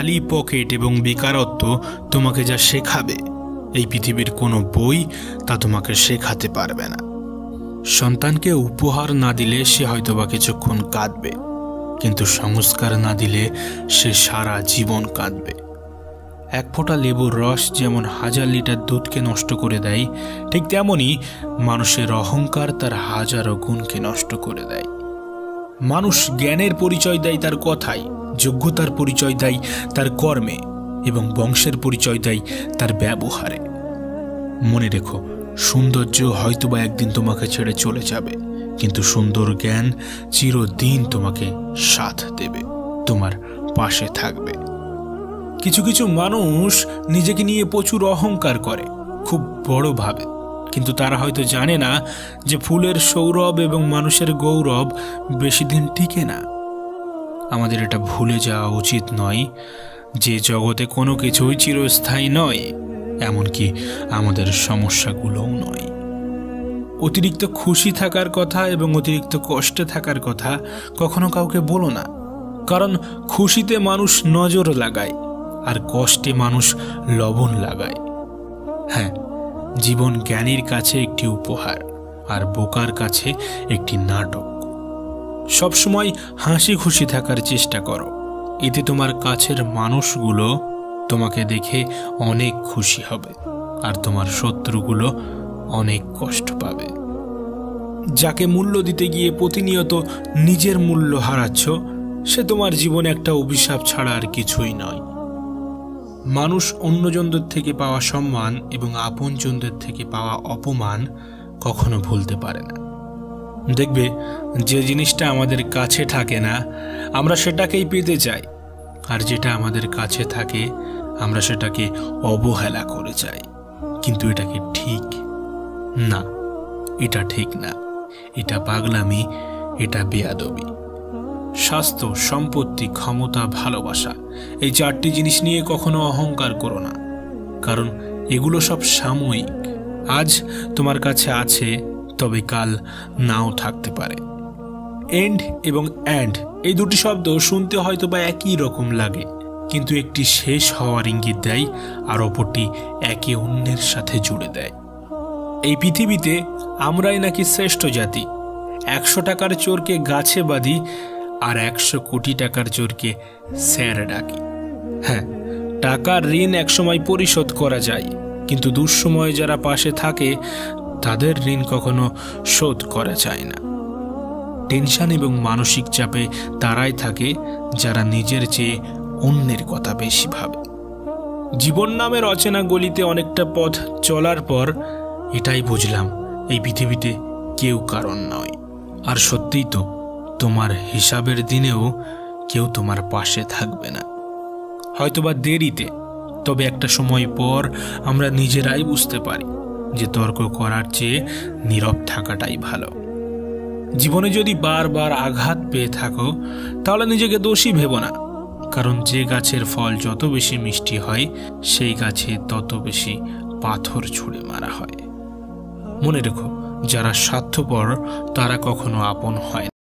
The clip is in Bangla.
খালি পকেট এবং বেকারত্ব তোমাকে যা শেখাবে, এই পৃথিবীর কোনো বই তা তোমাকে শেখাতে পারবে না। সন্তানকে উপহার না দিলে সে হয়তোবা কিছুক্ষণ কাঁদবে, কিন্তু সংস্কার না দিলে সে সারা জীবন কাঁদবে। এক ফোঁটা লেবুর রস যেমন 1000 লিটার দুধকে নষ্ট করে দেয়, ঠিক তেমনি মানুষের অহংকার তার হাজারো গুণকে নষ্ট করে দেয়। মানুষ জ্ঞানের পরিচয় দেয় তার কথায়, যোগ্যতার পরিচয় দেয় তার কর্মে, এবং বংশের পরিচয় দেয় তার ব্যবহারে। মনে রেখো, সৌন্দর্য হয়তোবা একদিন তোমাকে ছেড়ে চলে যাবে, কিন্তু সুন্দর জ্ঞান চিরদিন তোমাকে সাথ দেবে, তোমার পাশে থাকবে। কিছু কিছু মানুষ নিজেকে নিয়ে প্রচুর অহংকার করে, খুব বড় ভাবে, কিন্তু তারা হয়তো জানে না যে ফুলের সৌরভ এবং মানুষের গৌরব বেশি দিন টিকে না। আমাদের এটা ভুলে যাওয়া উচিত নয় যে জগতে কোনো কিছুই চিরস্থায়ী নয়, এমনকি আমাদের সমস্যাগুলোও নয়। অতিরিক্ত খুশি থাকার কথা এবং অতিরিক্ত কষ্টে থাকার কথা কখনো কাউকে বলো না, কারণ খুশিতে মানুষ নজর লাগায় আর কষ্টে মানুষ লবণ লাগায়। হ্যাঁ, জীবন জ্ঞানীর কাছে একটি উপহার আর বোকার কাছে একটি নাটক। সবসময় হাসি খুশি থাকার চেষ্টা করো, এতে তোমার কাছের মানুষগুলো তোমাকে দেখে অনেক খুশি হবে আর তোমার শত্রুগুলো অনেক কষ্ট পাবে। যাকে মূল্য দিতে গিয়ে প্রতিনিয়ত নিজের মূল্য হারাচ্ছ, সে তোমার জীবনে একটা অভিশাপ ছাড়া আর কিছুই নয়। মানুষ অন্যজনদের থেকে পাওয়া সম্মান এবং আপনজনদের থেকে পাওয়া অপমান কখনো ভুলতে পারে না। দেখবে, যে জিনিসটা আমাদের কাছে থাকে না আমরা সেটাকেই পেতে চাই, আর যেটা আমাদের কাছে থাকে আমরা সেটাকে অবহেলা করে চাই। কিন্তু এটা কি ঠিক? না, এটা ঠিক না। এটা পাগলামি, এটা বেয়াদবি। স্বাস্থ্য, সম্পত্তি, ক্ষমতা, ভালোবাসা, এই 4টি জিনিস নিয়ে কখনো অহংকার করো না, কারণ এগুলো সব সাময়িক। আজ তোমার কাছে আছে, তবে কাল নাও থাকতে পারে। এন্ড এবং অ্যান্ড, এই দুটি শব্দ শুনতে হয়তো বা একই রকম লাগে, কিন্তু একটি শেষ হওয়ার ইঙ্গিত দেয় আর অপরটি একে অন্যের সাথে জুড়ে দেয়। এই পৃথিবীতে আমরাই নাকি শ্রেষ্ঠ জাতি। 100 টাকার চোরকে গাছে বাঁধি আর 100 কোটি টাকার চোরকে স্যার ডাকি। হ্যাঁ, টাকার ঋণ একসময় পরিশোধ করা যায়, কিন্তু দুঃসময়ে যারা পাশে থাকে তাদের ঋণ কখনো শোধ করা যায় না। টেনশন এবং মানসিক চাপে তারাই থাকে যারা নিজের চেয়ে অন্যের কথা বেশি ভাবে। জীবন নামের অচেনা গলিতে অনেকটা পথ চলার পর এটাই বুঝলাম, এই পৃথিবীতে কেউ কারণ নয়। আর সত্যিই তো, তোমার হিসাবের দিনেও কেউ তোমার পাশে থাকবে না, হয়তোবা দেরিতে, তবে একটা সময় পর আমরা নিজেরাই বুঝতে পারি যে তর্ক করার চেয়ে নীরব থাকাটাই ভালো। জীবনে যদি বারবার আঘাত পেয়ে থাকো তাহলে নিজেকে দোষী ভেবো না, কারণ যে গাছের ফল যত বেশি মিষ্টি হয় সেই গাছে তত বেশি পাথর ছুঁড়ে মারা হয়। মনে রেখো, যারা স্বার্থপর তারা কখনো আপন হয় না।